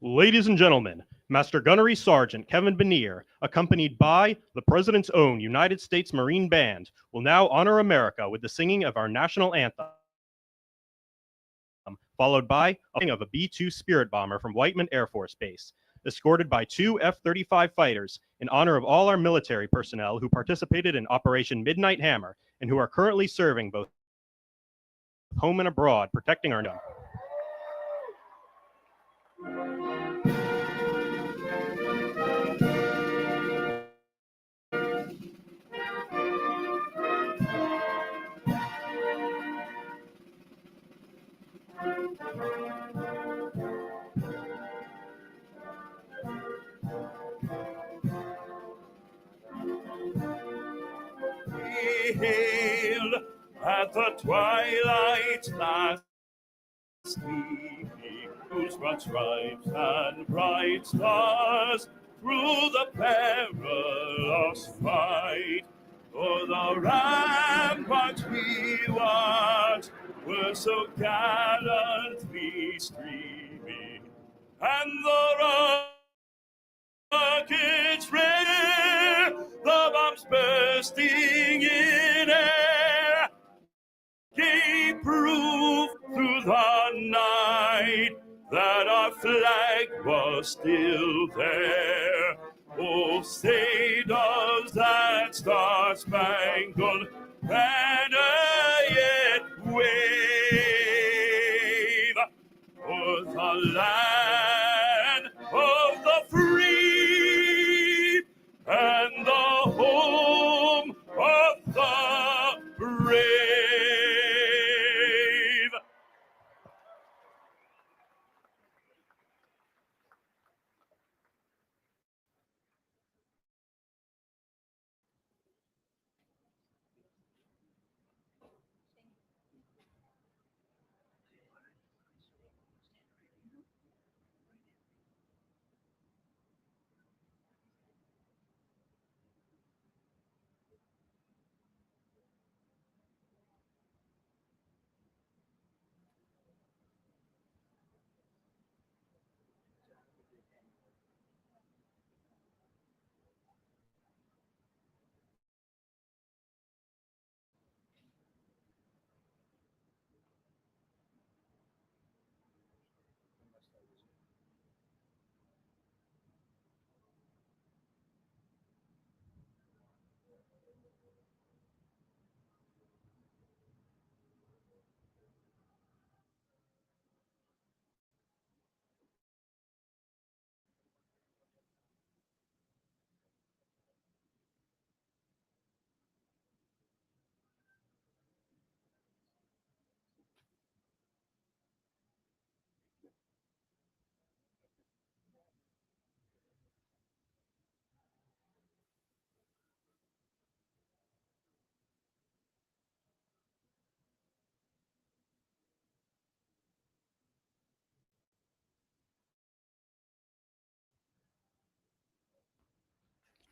Ladies and gentlemen, Master Gunnery Sergeant Kevin Benier, accompanied by the President's own United States Marine Band, will now honor America with the singing of our national anthem, followed by a B-2 Spirit bomber from Whiteman Air Force Base, escorted by 2 F-35 fighters in honor of all our military personnel who participated in Operation Midnight Hammer and who are currently serving both home and abroad, protecting our nation. We hailed at the twilight's last gleaming, whose broad stripes and bright stars through the perilous fight. For the ramparts we watched were so gallantly streaming, and the rockets ready, the bombs bursting in air, gave proof through the night that our flag was still there. Oh, say does that star-spangled banner yet wave o'er the land of the free and the home of the brave.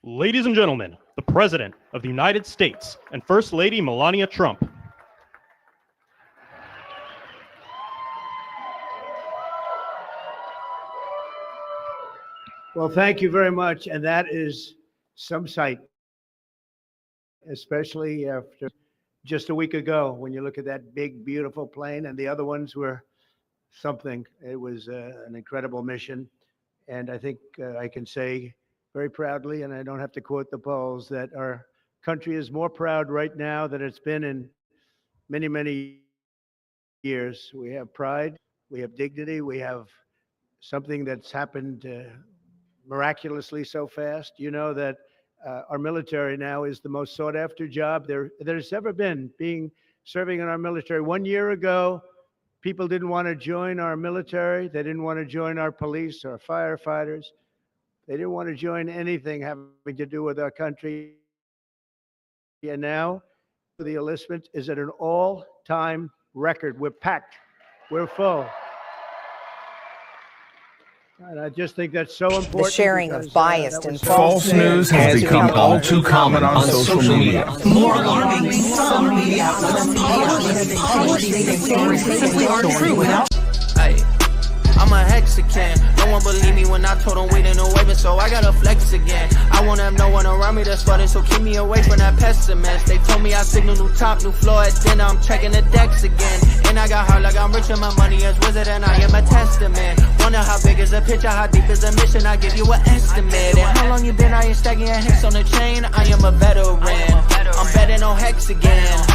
Ladies and gentlemen, the President of the United States and First Lady Melania Trump. Well, thank you very much. And that is some sight, especially after just a week ago when you look at that big, beautiful plane, and the other ones were something. It was an incredible mission. And I think I can say very proudly, and I don't have to quote the polls, that our country is more proud right now than it's been in many, many years. We have pride, we have dignity, we have something that's happened miraculously so fast. You know that our military now is the most sought after job there's ever been, serving in our military. 1 year ago, people didn't want to join our military. They didn't want to join our police or firefighters. They didn't want to join anything having to do with our country. And now the enlistment is at an all-time record. We're packed. We're full. And I just think that's so important. The sharing of biased and false news has become all too common on social media. More alarming, some media outlets publish stories they think are true without. I'm I'm a Hexacan. No one believe me when I told them wait, ain't no waving, so I gotta flex again. I wanna have no one around me that's flooded, so keep me away from that pessimist. They told me I signal new top, new floor at dinner, I'm checking the decks again. And I got hard like I'm rich and my money is wizard and I am a testament. Wonder how big is the picture, how deep is the mission, I give you an estimate. And how long you been, I ain't stacking a hex on the chain, I am a veteran. I'm betting on Hex again.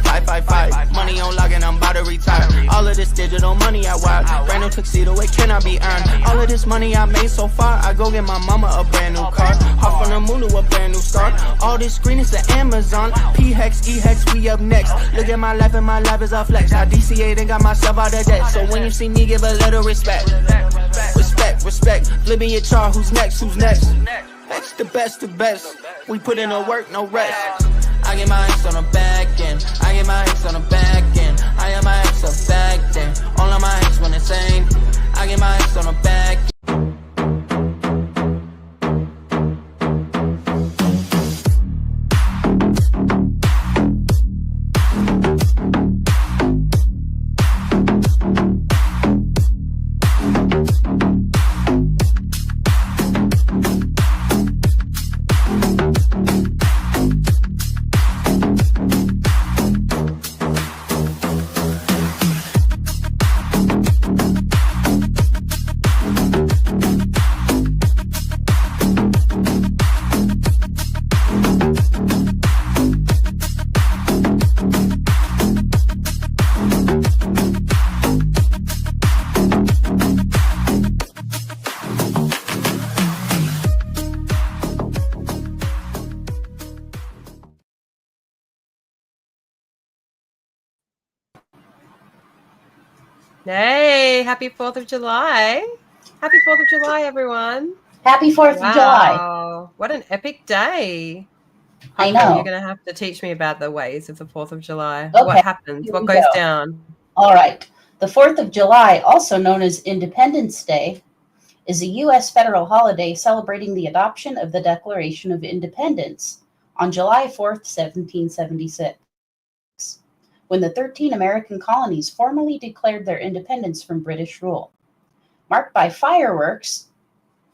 555, money on lock and I'm about to retire. All of this digital money I wild, brand new tuxedo, it cannot be earned. All of this money I made so far, I go get my mama a brand new car. Hop on the moon to a brand new start. All this green is the Amazon. P-Hex, E-Hex, we up next. Look at my life and my life is a flex. I DCA'd and got myself out of debt. So when you see me, give a little respect. Respect, flipping your chart, who's next? Next, the best. We put in the work, no rest. I get my ex on the back end. I get my ex on the back end. I get my ex on back then. All of my ex want the same. I get my ex on the back end. Hey, happy 4th of July. Happy 4th of July, everyone. Happy 4th of July. Wow, what an epic day. I know. You're going to have to teach me about the ways of the 4th of July. Okay, What happens? here What we goes go. down? All right. The 4th of July, also known as Independence Day, is a U.S. federal holiday celebrating the adoption of the Declaration of Independence on July 4th, 1776, when the 13 American colonies formally declared their independence from British rule. Marked by fireworks,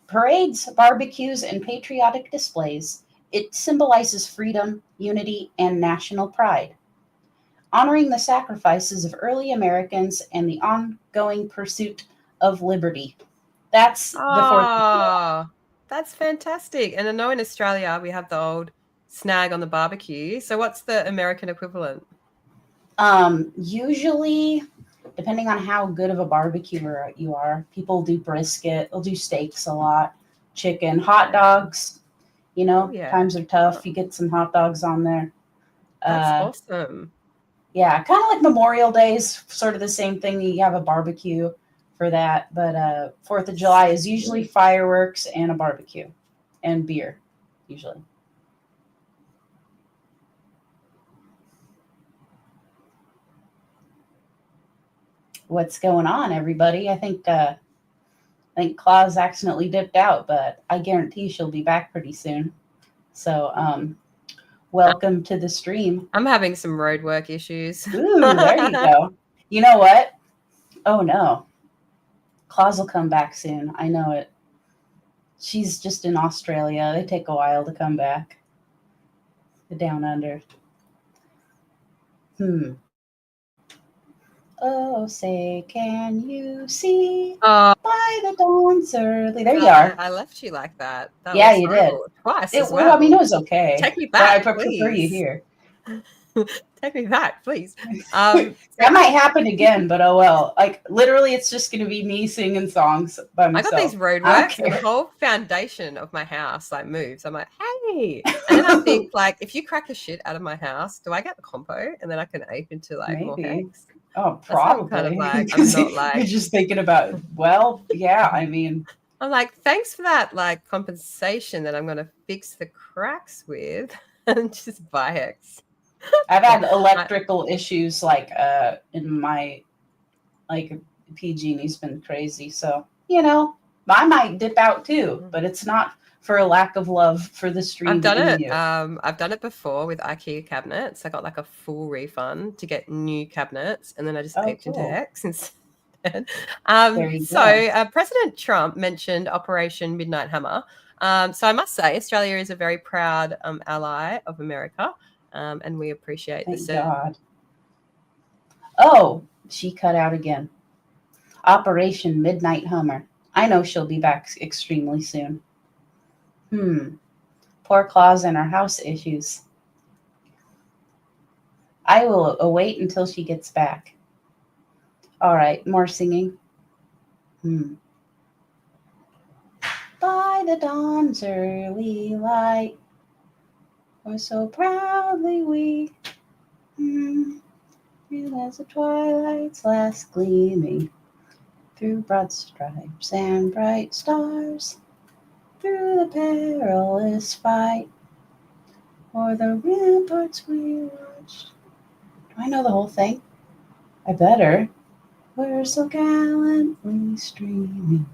parades, barbecues, and patriotic displays, it symbolizes freedom, unity, and national pride, honoring the sacrifices of early Americans and the ongoing pursuit of liberty. That's the 4th of July. Oh, that's fantastic. And I know in Australia we have the old snag on the barbecue. So what's the American equivalent? Usually, depending on how good of a barbecuer you are, people do brisket, they'll do steaks a lot, chicken, hot dogs. You know, Yeah. times are tough. You get some hot dogs on there. That's awesome. Yeah, kind of like Memorial Day is sort of the same thing. You have a barbecue for that. But 4th of July is usually fireworks and a barbecue and beer, usually. What's going on, everybody? I think Claus accidentally dipped out, but I guarantee she'll be back pretty soon. So, welcome to the stream. I'm having some roadwork issues. Ooh, there you go. You know what? Oh no, Claus will come back soon. I know it. She's just in Australia. They take a while to come back. The down under. Oh, say, can you see by the dawn's early? There you are. I left you like that. That Yeah, was you did. horrible. Twice It, as well. I mean, it was okay. Take me But I back, prefer you please. here. Take me back, please. That might happen again, but oh well. Like literally, it's just going to be me singing songs by I myself. got these I don't roadworks. The care. whole foundation of my house like moves. I'm like, hey, and then I think like, if you crack the shit out of my house, do I get the compo? And then I can ape into like more Maybe. hex. Oh, That's how I'm probably. kind of like, I'm 'Cause not like. you're just thinking about. Well, yeah. I mean, I'm like, thanks for that like compensation that I'm gonna fix the cracks with, and just buy hex. I've had electrical issues like in my like PG&E's been crazy. So you know, I might dip out too, but it's not for a lack of love for the stream. I've done in it. you. I've done it before with IKEA cabinets. I got like a full refund to get new cabinets, and then I just Oh, aped into cool. hex instead. There you go. President Trump mentioned Operation Midnight Hammer. So I must say, Australia is a very proud ally of America, and we appreciate Thank the God. Oh, she cut out again. Operation Midnight Hummer. I know she'll be back extremely soon. Poor Claus and her house issues. I will await until she gets back. All right, more singing. By the dawn's early light, or so proudly we, as the twilight's last gleaming, through broad stripes and bright stars, through the perilous fight, o'er the ramparts we watched. Do I know the whole thing? I better. We're so gallantly streaming,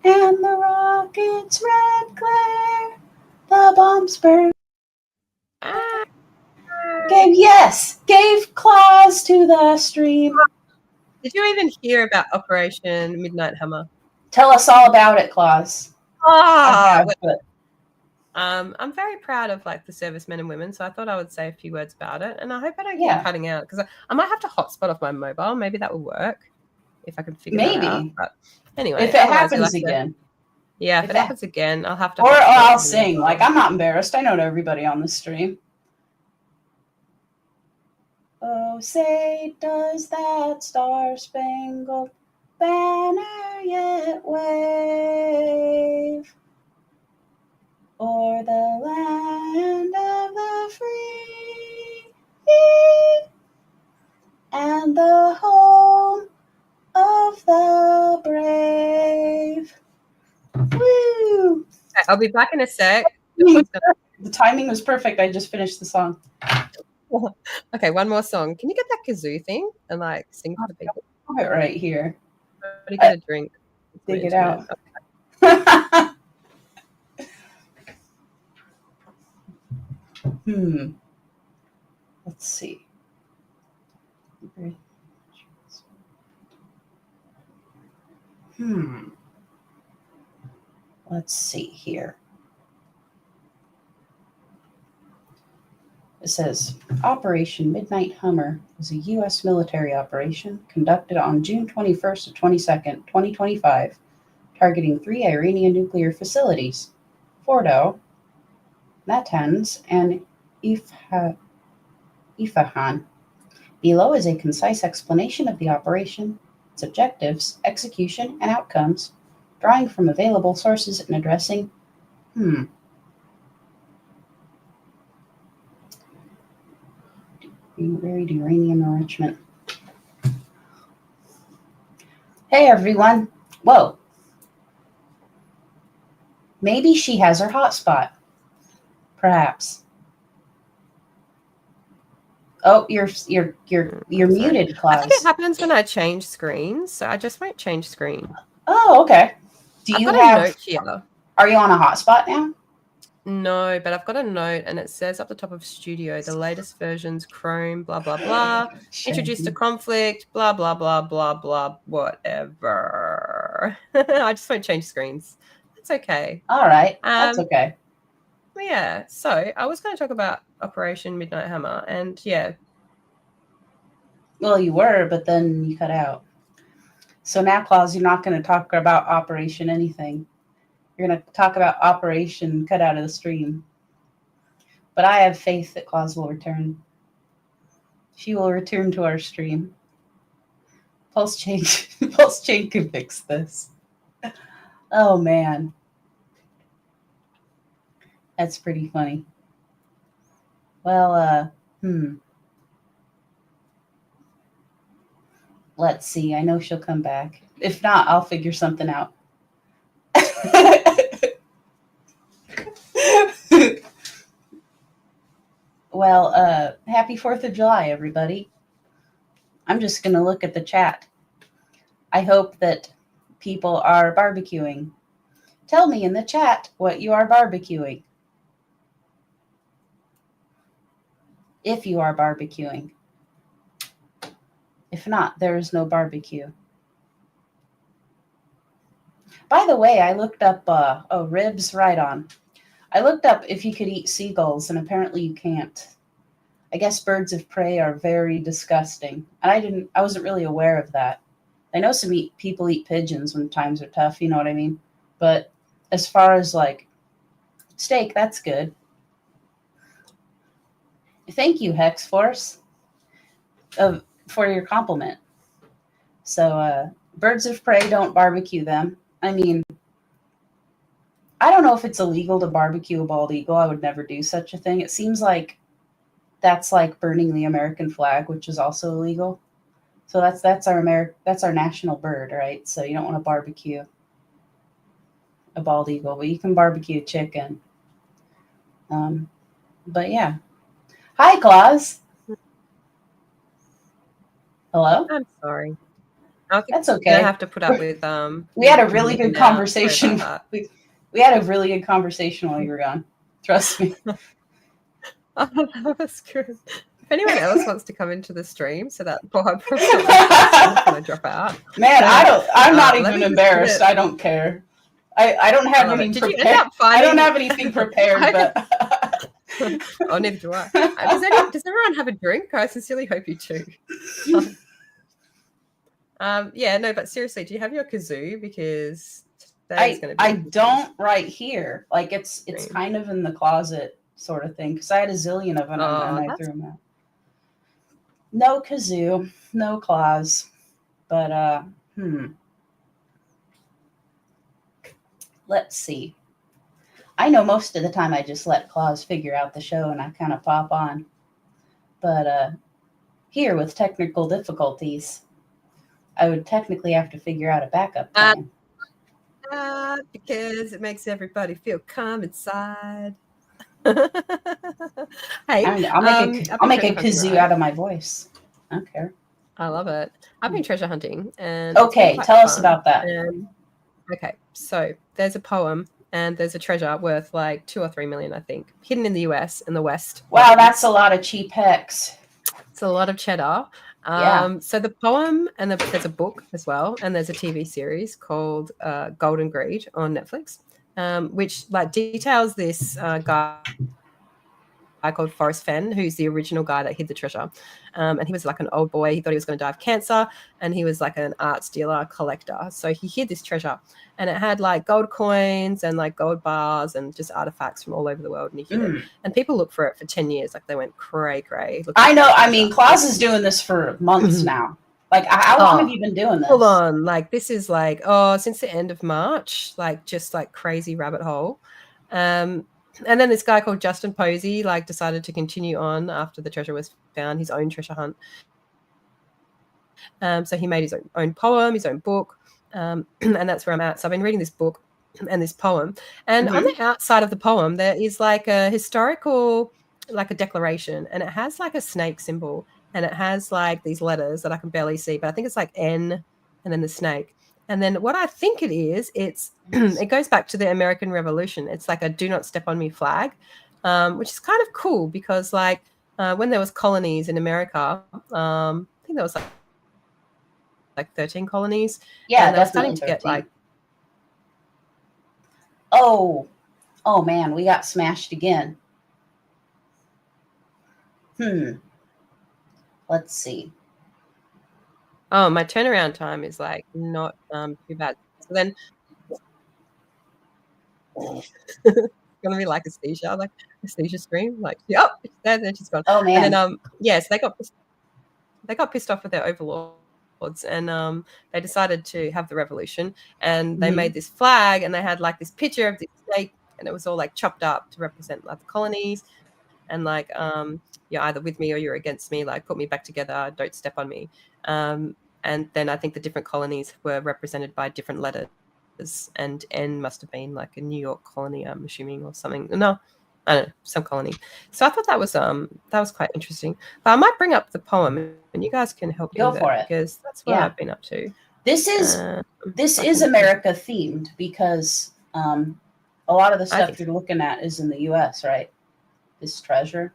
and the rocket's red glare, the bombs burn. Gave claws to the stream. Did you even hear about Operation Midnight Hammer? Tell us all about it, Claus. I'm very proud of like the servicemen and women, so I thought I would say a few words about it, and I hope I don't get cutting out because I might have to hotspot off my mobile. Maybe that will work if I can figure that out. But anyway, if it happens again. Yeah, if it happens again, I'll have to. Or I'll sing. Like, I'm not embarrassed. I know everybody on the stream. Oh, say, does that star-spangled banner yet wave o'er the land of the free and the home of the brave? Woo! I'll be back in a sec. The timing was perfect. I just finished the song. Okay, one more song. Can you get that kazoo thing and like sing for the people? I'll have it right here. What do you get a drink? Dig it out. Let's see. Let's see here. It says, Operation Midnight Hummer was a U.S. military operation conducted on June 21st to 22nd, 2025, targeting 3 Iranian nuclear facilities, Fordo, Natanz, and Isfahan. Below is a concise explanation of the operation, its objectives, execution, and outcomes, drawing from available sources and addressing Buried uranium enrichment. Hey everyone. Whoa. Maybe she has her hotspot. Perhaps. Oh, you're muted, Claus. I think it happens when I change screens, so I just won't change screen. Oh, okay. Do you have a note here? Are you on a hotspot now? No, but I've got a note and it says up the top of Studio, the latest versions, Chrome, blah, blah, blah, introduced a conflict, blah, blah, blah, blah, blah, whatever. I just won't change screens. That's okay. All right. That's okay. Yeah. So I was going to talk about Operation Midnight Hammer and yeah. Well, you were, but then you cut out. So now, Claus, you're not going to talk about Operation anything. You're going to talk about Operation cut out of the stream. But I have faith that Claus will return. She will return to our stream. Pulse Chain can fix this. Oh, man. That's pretty funny. Well, let's see. I know she'll come back. If not, I'll figure something out. Well, happy 4th of July, everybody. I'm just going to look at the chat. I hope that people are barbecuing. Tell me in the chat what you are barbecuing. If you are barbecuing. If not, there is no barbecue. By the way, I looked up, ribs, right on. I looked up if you could eat seagulls, and apparently you can't. I guess birds of prey are very disgusting. And I wasn't really aware of that. I know some people eat pigeons when times are tough, you know what I mean? But as far as like steak, that's good. Thank you, Hex Force, for your compliment. So, birds of prey, don't barbecue them. I mean, I don't know if it's illegal to barbecue a bald eagle. I would never do such a thing. It seems like that's like burning the American flag, which is also illegal. So that's our national bird, right? So you don't want to barbecue a bald eagle, but you can barbecue chicken. But yeah. Hi, Claus. Hello? I'm sorry. I think That's I okay. have to put up with We had a really good now. Sorry conversation. about that. We had a really good conversation while you were gone. Trust me. Oh, that's good. If anyone else wants to come into the stream, so that Bob I'm gonna drop out. Man, I'm not let me even just embarrassed. put it- I don't care. I don't have love it. any Did you end prepared. up I don't finding- have anything prepared, I but Oh, neither do I. Does everyone have a drink? I sincerely hope you do. Yeah, no, but seriously, do you have your kazoo? Because today's going to be. I don't right here. Like it's Great. kind of in the closet sort of thing because I had a zillion of them and I that's- threw them out. No kazoo, no claws, but let's see. I know most of the time I just let Claus figure out the show and I kind of pop on. But here with technical difficulties, I would technically have to figure out a backup plan. Because it makes everybody feel calm inside. Hey, I'll make a kazoo right? out of my voice. I don't care. I love it. I've been treasure hunting, and Okay, tell us about that. Okay, so there's a poem and there's a treasure worth like 2 or 3 million, I think, hidden in the US in the West. Wow, that's a lot of cheap hex. It's a lot of cheddar. Yeah. So the poem, and there's a book as well, and there's a TV series called Golden Greed on Netflix, which like details this guy called Forrest Fenn, who's the original guy that hid the treasure. And he was like an old boy. He thought he was going to die of cancer, and he was like an art dealer, collector. So he hid this treasure, and it had like gold coins and like gold bars and just artifacts from all over the world. And he hid it. And people looked for it for 10 years. Like they went cray. I know. I mean, Claus is doing this for months now. Like, how long have you been doing this? Hold on. Like, this is like, since the end of March, like just like crazy rabbit hole. And then this guy called Justin Posey like decided to continue on after the treasure was found, his own treasure hunt. So he made his own poem, his own book, and that's where I'm at. So I've been reading this book and this poem, and on the outside of the poem there is like a historical, like a declaration, and it has like a snake symbol, and it has like these letters that I can barely see, but I think it's like N and then the snake. And then what I think it is, it goes back to the American Revolution. It's like a "Do not step on me" flag, which is kind of cool because, like, when there was colonies in America, I think there was like 13 colonies. Yeah, and they were definitely starting to get like. Oh man, we got smashed again. Let's see. Oh, my turnaround time is like not too bad. So then it's gonna be like a seizure scream, like yep, it's there, then she's gone. Oh man. And then yes, they got pissed off with their overlords, and they decided to have the revolution, and they made this flag, and they had like this picture of this snake, and it was all like chopped up to represent like the colonies, and like you're either with me or you're against me, like put me back together, don't step on me. And then I think the different colonies were represented by different letters, and N must have been like a New York colony, I'm assuming, or something. No, I don't know, some colony. So I thought that was quite interesting. But I might bring up the poem, and you guys can help me with for it, because that's what I've been up to. This is America themed because a lot of the stuff you're looking at is in the U.S., right? This treasure.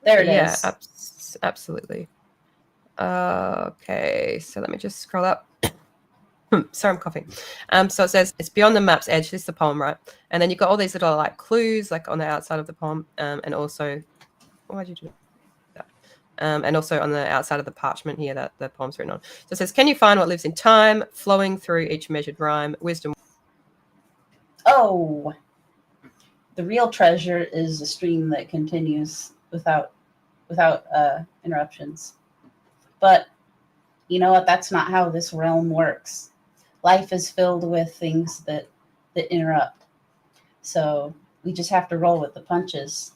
There it is. Yeah, absolutely. Okay, so let me just scroll up. Sorry, I'm coughing. So it says it's beyond the map's edge. This is the poem, right? And then you've got all these little like clues, like on the outside of the poem, and also, why'd you do that? And also on the outside of the parchment here that the poem's written on. So it says, "Can you find what lives in time, flowing through each measured rhyme, wisdom?" Oh, the real treasure is a stream that continues without interruptions. But you know what? That's not how this realm works. Life is filled with things that interrupt. So we just have to roll with the punches.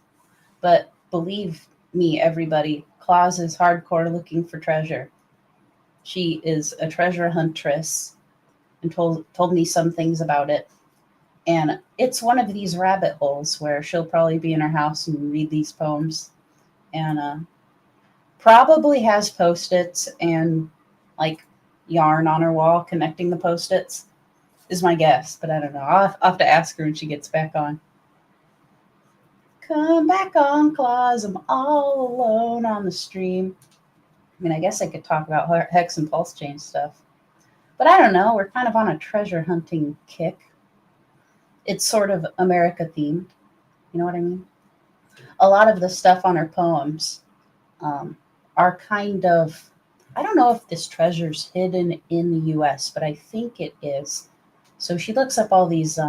But believe me, everybody, Claus is hardcore looking for treasure. She is a treasure huntress and told me some things about it. And it's one of these rabbit holes where she'll probably be in her house and read these poems. And probably has Post-its and like yarn on her wall connecting the Post-its is my guess, but I don't know. I'll have to ask her when she gets back on. Come back on, Claus. I'm all alone on the stream. I mean, I guess I could talk about Hex and Pulse Chain stuff, but I don't know. We're kind of on a treasure hunting kick. It's sort of America themed. You know what I mean? A lot of the stuff on her poems are kind of, I don't know if this treasure's hidden in the US, but I think it is. So she looks up all these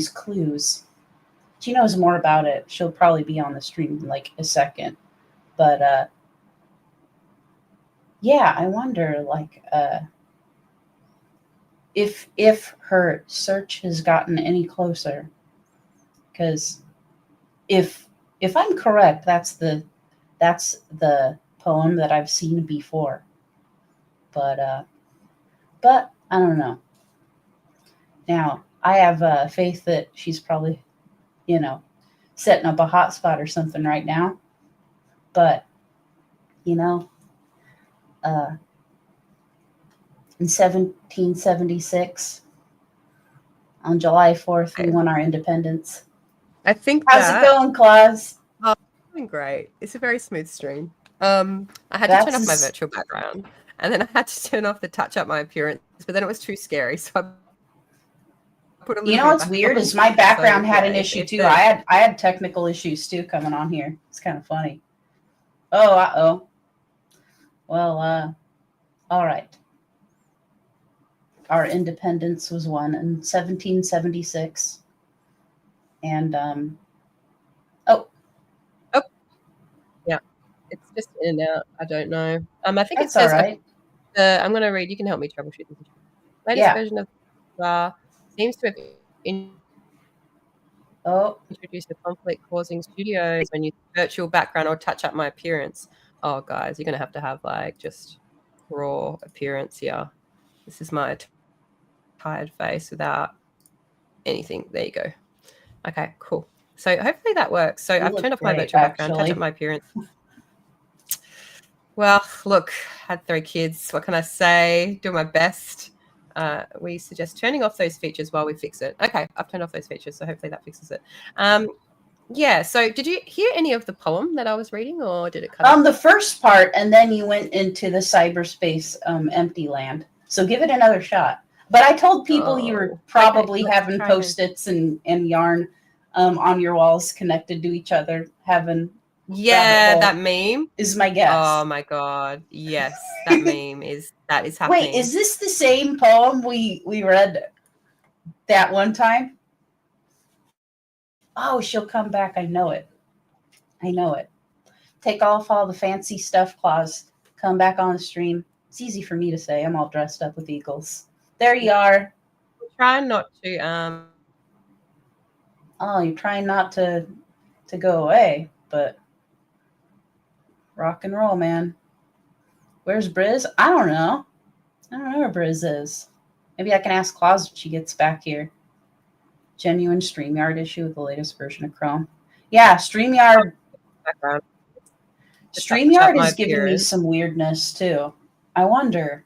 clues. She knows more about it. She'll probably be on the stream in like a second. But yeah, I wonder like if her search has gotten any closer. Because if I'm correct, that's the poem that I've seen before. But I don't know. Now, I have faith that she's probably, setting up a hotspot or something right now. But, in 1776, on July 4th, we won our independence. I think How's it going, Claus? Oh, doing great. It's a very smooth stream. I had to turn off my virtual background, and then I had to turn off the touch up my appearance, but then it was too scary, so I put a little. You know what's weird is my background had an issue too. I had technical issues too coming on here. It's kind of funny. Oh, well, all right. Our independence was won in 1776, and yeah, it's just in and out. I don't know. I think that's it says all right. I'm going to read. You can help me troubleshoot this. Latest version of seems to have introduced a conflict-causing studios when you virtual background or touch up my appearance. Oh, guys, you're going to have like just raw appearance here. This is my tired face without anything. There you go. Okay, cool. So hopefully that works. So I've turned off my virtual background, touch up my appearance. Well, look, had 3 kids. What can I say? Doing my best. We suggest turning off those features while we fix it. Okay, I've turned off those features, so hopefully that fixes it. Yeah, so did you hear any of the poem that I was reading, or did it cut off? The first part, and then you went into the cyberspace empty land. So give it another shot. But I told people you were probably having Post-its and yarn on your walls connected to each other, having... Yeah, that meme is my guess. Oh my god, yes, that meme is happening. Wait, is this the same poem we read that one time? Oh, she'll come back. I know it. Take off all the fancy stuff, Claus. Come back on the stream. It's easy for me to say. I'm all dressed up with eagles. There you are. I'm trying not to. Oh, you're trying not to go away, but. Rock and roll, man. Where's Briz? I don't know where Briz is. Maybe I can ask Claus when she gets back here. Genuine StreamYard issue with the latest version of Chrome. Yeah, StreamYard. StreamYard is giving me some weirdness too. I wonder.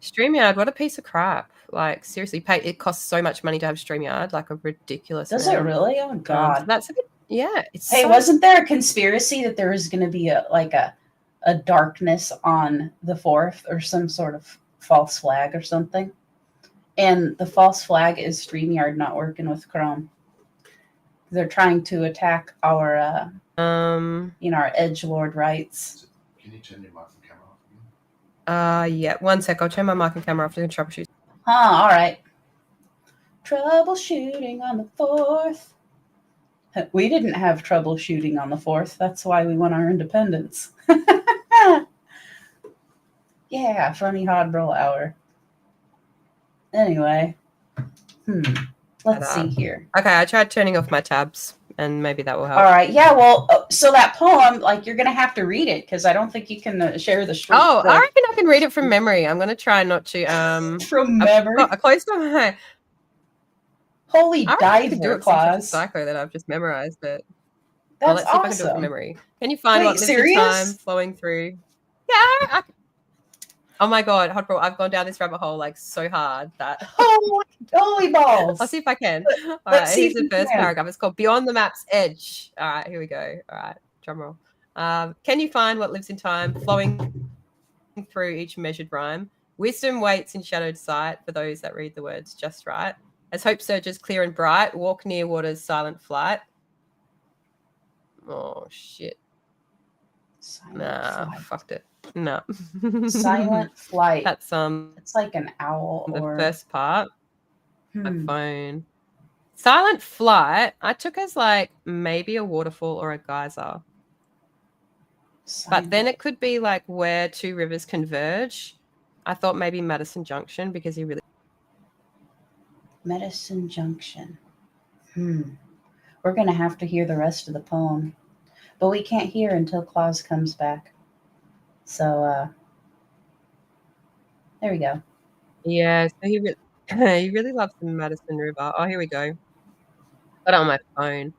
StreamYard, what a piece of crap. Like, seriously, it costs so much money to have StreamYard, like a ridiculous Does it really? Oh, God. That's a bit. Yeah. Hey, wasn't there a conspiracy that there was going to be a darkness on the 4th or some sort of false flag or something. And the false flag is StreamYard not working with Chrome. They're trying to attack our, our edgelord rights. Can you turn your mic and camera off again? Yeah. 1 sec. I'll turn my mic and camera off to troubleshoot. All right. Troubleshooting on the 4th. We didn't have troubleshooting on the 4th. That's why we won our independence. Yeah, funny Hodbril hour. Anyway, let's see here. Okay, I tried turning off my tabs, and maybe that will help. All right, yeah, well, so that poem, like, you're going to have to read it, because I don't think you can share the stream. Oh, I reckon I can read it from memory. I'm going to try not to... From memory? I closed my... Holy I reckon I could do diver it from clause. Psycho that I've just memorized it. That's let's see if I can do it awesome. from memory. Can you find Wait, what lives in serious? time flowing through? Yeah, oh my god, Hot Bro, I've gone down this rabbit hole like so hard that Holy balls. I'll see if I can. All Let's right, see here's if the you first can. paragraph. It's called Beyond the Map's Edge. All right, here we go. All right, drum roll. Can you find what lives in time flowing through each measured rhyme? Wisdom waits in shadowed sight for those that read the words just right. As hope surges clear and bright, walk near water's silent flight. Oh, shit. Nah, fucked it. No. Silent flight. That's It's like an owl the or first part. My Hmm. phone. Silent flight, I took as like maybe a waterfall or a geyser. But then it could be like where two rivers converge. I thought maybe Madison Junction because he really Medicine Junction. We're going to have to hear the rest of the poem. But we can't hear until Claus comes back. So, there we go. Yeah, so he really loves the Madison River. Oh, here we go. Got it on my phone.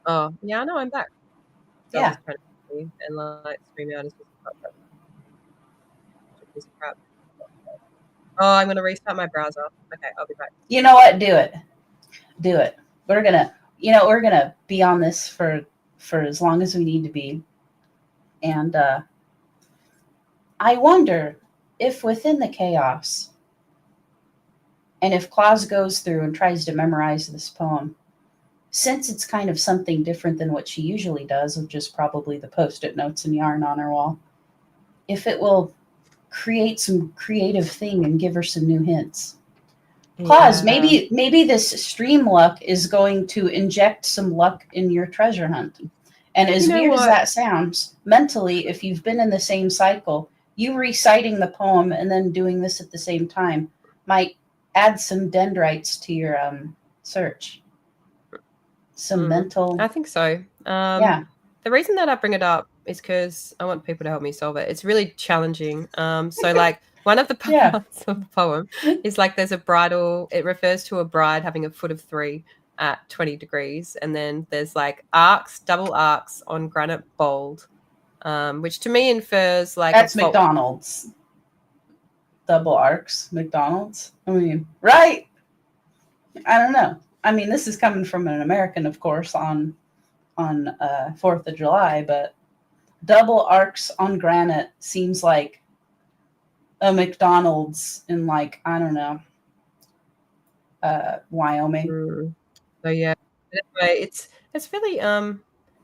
Oh, yeah, I know I'm back. So Yeah. I was trying to see and like stream out as crap. Oh, I'm gonna restart my browser. Okay, I'll be back. You know what? Do it. Do it. We're gonna be on this for as long as we need to be. And I wonder if within the chaos, and if Claus goes through and tries to memorize this poem, since it's kind of something different than what she usually does, which is probably the Post-it notes and yarn on her wall, if it will create some creative thing and give her some new hints. Claus, maybe this stream luck is going to inject some luck in your treasure hunt. And as weird as that sounds, mentally, if you've been in the same cycle, you reciting the poem and then doing this at the same time might add some dendrites to your search. Some mental. I think so. Yeah. The reason that I bring it up is because I want people to help me solve it. It's really challenging. So like one of the parts of the poem is like there's a bridal. It refers to a bride having a foot of 3 at 20 degrees. And then there's like arcs, double arcs on granite bold, which to me infers like that's McDonald's. Double arcs, McDonald's. I mean, right? I don't know. I mean, this is coming from an American, of course, on 4th of July, but double arcs on granite seems like a McDonald's in like, I don't know, Wyoming. So yeah, anyway, it's really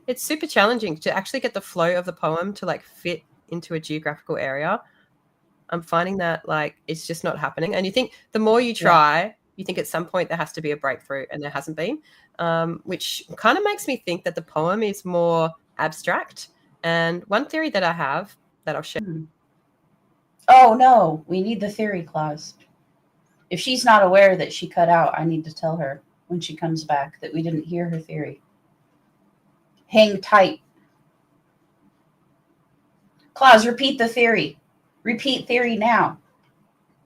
it's super challenging to actually get the flow of the poem to like fit into a geographical area. I'm finding that like it's just not happening. And you think the more you try, you think at some point there has to be a breakthrough, and there hasn't been, which kind of makes me think that the poem is more abstract. And one theory that I have that I'll share. Oh no, we need the theory clause. If she's not aware that she cut out, I need to tell her when she comes back that we didn't hear her theory. Hang tight. Claus, repeat the theory. Repeat theory now.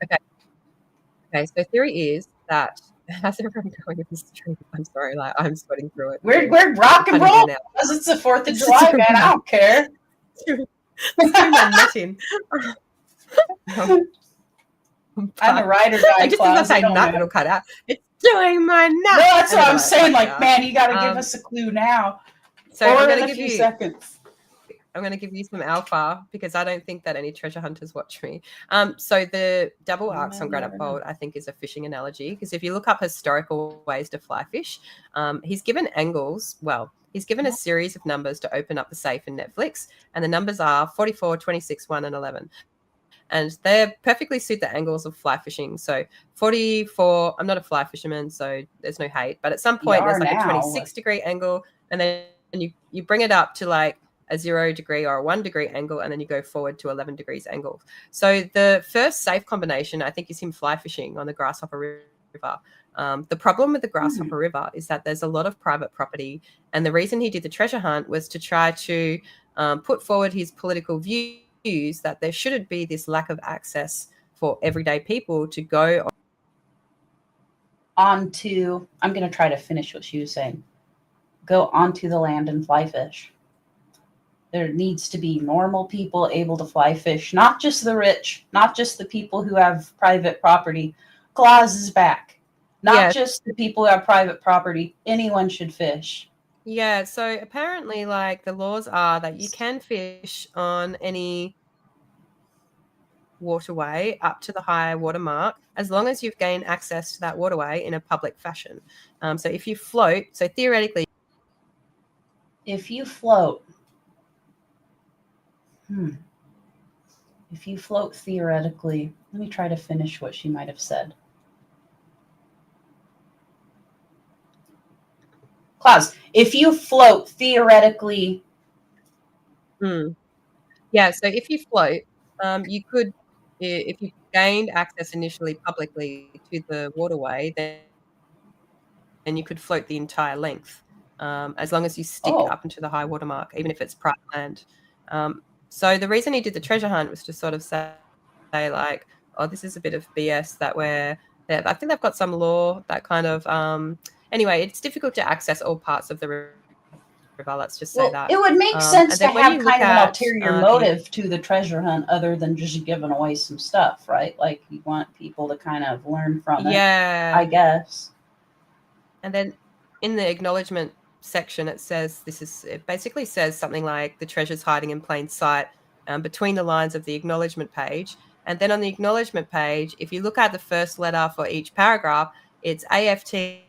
Okay, so theory is that how's everyone going with this stream? I'm sorry, like I'm sweating through it. We're rock and roll because it's the 4th of July, man. I don't care. I'm a ride or die. Just as I say nut, it'll cut out. It's doing my nut. No, that's what I'm saying. Like, man, you got to give us a clue now. So or I'm in going a to give few you seconds. I'm going to give you some alpha because I don't think that any treasure hunters watch me. So the double arcs on granite bolt, I think, is a fishing analogy because if you look up historical ways to fly fish, he's given angles. Well, he's given a series of numbers to open up the safe in Netflix, and the numbers are 44, 26, 1, and 11. And they perfectly suit the angles of fly fishing. So 44, I'm not a fly fisherman, so there's no hate. But at some point, there's like a 26-degree angle, and then you bring it up to like a 0 degree or a 1 degree angle, and then you go forward to 11 degrees angle. So the first safe combination, I think, is him fly fishing on the Grasshopper River. The problem with the Grasshopper River is that there's a lot of private property, and the reason he did the treasure hunt was to try to put forward his political views that there shouldn't be this lack of access for everyday people to go onto. I'm going to try to finish what she was saying. Go onto the land and fly fish. There needs to be normal people able to fly fish, not just the rich, not just the people who have private property. Claus is back. Not just the people who have private property. Anyone should fish. Yeah, so apparently, like, the laws are that you can fish on any waterway up to the high water mark as long as you've gained access to that waterway in a public fashion. So if you float, so theoretically, if you float, if you float theoretically, let me try to finish what she might have said. Klaus, if you float theoretically. Yeah, so if you float, you could, if you gained access initially publicly to the waterway, then you could float the entire length as long as you stick up into the high water mark, even if it's private land. So the reason he did the treasure hunt was to sort of say like, oh, this is a bit of BS that I think they've got some law that kind of, anyway, it's difficult to access all parts of the river. Let's just say that. It would make sense to have kind of an ulterior motive to the treasure hunt other than just giving away some stuff, right? Like you want people to kind of learn from it. Yeah. I guess. And then in the acknowledgement section, it basically says something like the treasure's hiding in plain sight between the lines of the acknowledgement page. And then on the acknowledgement page, if you look at the first letter for each paragraph, it's AFT,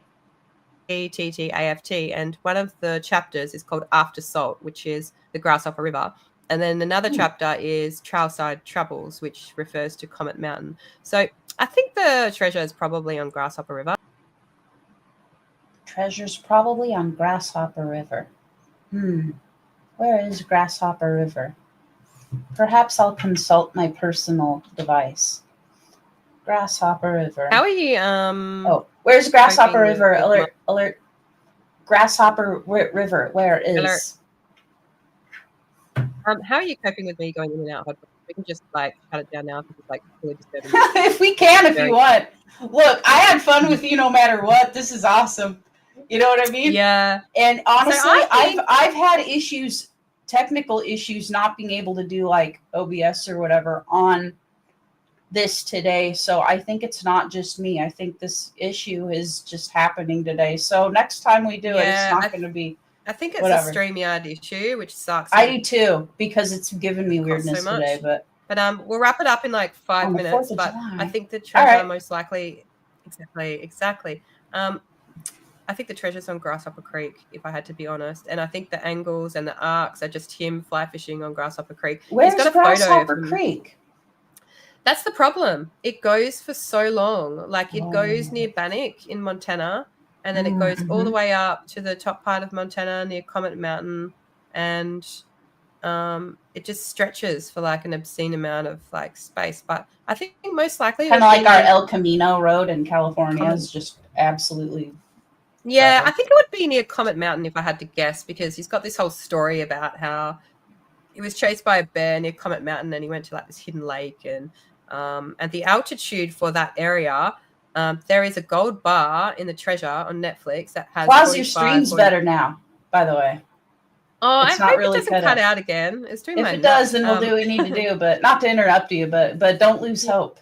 TT, AFT. And one of the chapters is called After Salt, which is the Grasshopper River. And then another chapter is Trailside Troubles, which refers to Comet Mountain. So I think the treasure is probably on Grasshopper River. Treasure's probably on Grasshopper River. Where is Grasshopper River? Perhaps I'll consult my personal device. Grasshopper River. How are you? Where's Grasshopper River? Alert. Grasshopper River. Where is? How are you coping with me going in and out? We can just like shut it down now because it's like really disturbing. If we can, if you want. Look, I had fun with you no matter what. This is awesome. You know what I mean? Yeah. And honestly, so I've had issues, technical issues, not being able to do like OBS or whatever on this today. So I think it's not just me. I think this issue is just happening today. So next time we do it, it's not going to be. I think it's whatever. A StreamYard issue, which sucks. I do too, because it's given me weirdness today. But we'll wrap it up in like 5 minutes. But I think the treasure most likely, exactly. I think the treasure's on Grasshopper Creek, if I had to be honest. And I think the angles and the arcs are just him fly fishing on Grasshopper Creek. Where's Grasshopper Creek? That's the problem. It goes for so long. Like it goes near Bannock in Montana, and then it goes all the way up to the top part of Montana near Comet Mountain, and it just stretches for like an obscene amount of like space. But I think most likely kind of like our El Camino road in California is just absolutely. Yeah, I think it would be near Comet Mountain if I had to guess, because he's got this whole story about how he was chased by a bear near Comet Mountain and he went to like this hidden lake, and the altitude for that area, there is a gold bar in the treasure on Netflix that has. Plus, your stream's better now, by the way. Oh, I hope it doesn't cut out again. It's doing if it does, then we'll do what we need to do. But not to interrupt you, but don't lose hope.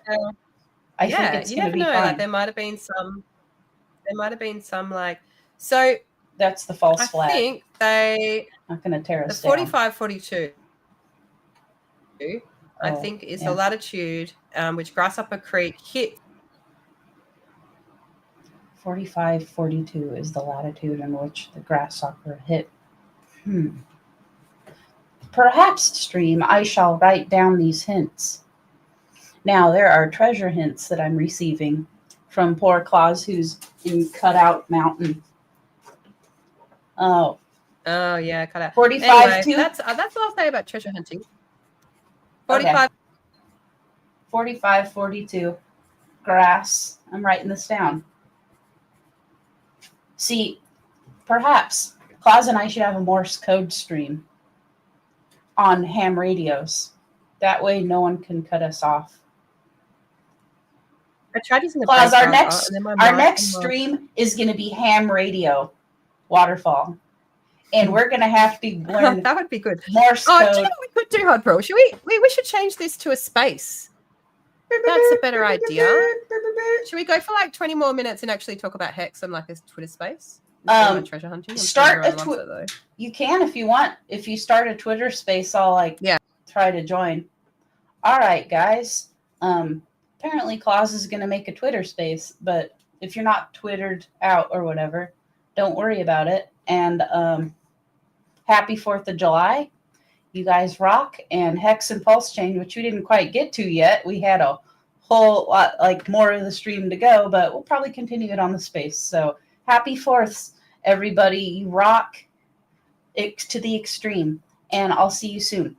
I think it's going to be fine. Like, there might have been some like, so that's the false flag. I think they not going to tear us down. The 45-42 I Oh, think, is yeah. the latitude which Grasshopper Creek hit. 4542 is the latitude in which the grasshopper hit. Perhaps, stream, I shall write down these hints. Now, there are treasure hints that I'm receiving from poor Claus, who's in Cutout Mountain. Oh, Oh yeah, cut out. 45 Anyway, too? that's what I'll say about treasure hunting. Okay. 45. 4542. Grass. I'm writing this down. See, perhaps Claus and I should have a Morse code stream on ham radios. That way no one can cut us off. I tried using the Claus, our breakfast, next and then my mic next and my- stream is going to be ham radio waterfall. And we're going to have to learn that would be good. Morse Oh, do you code. know what we could do, Hot Bro? Should we should change this to a space? That's a better idea. Should we go for like 20 more minutes and actually talk about Hex and like a Twitter space? Instead of treasure hunting. I'm sure Start a everyone wants it, though. You can if you want. If you start a Twitter space, I'll try to join. All right, guys. Apparently Claus is going to make a Twitter space, but if you're not Twittered out or whatever, don't worry about it. And happy 4th of July. You guys rock. And Hex and Pulse Chain, which we didn't quite get to yet. We had a whole lot, like more of the stream to go, but we'll probably continue it on the space. So happy 4th, everybody. You rock it to the extreme. And I'll see you soon.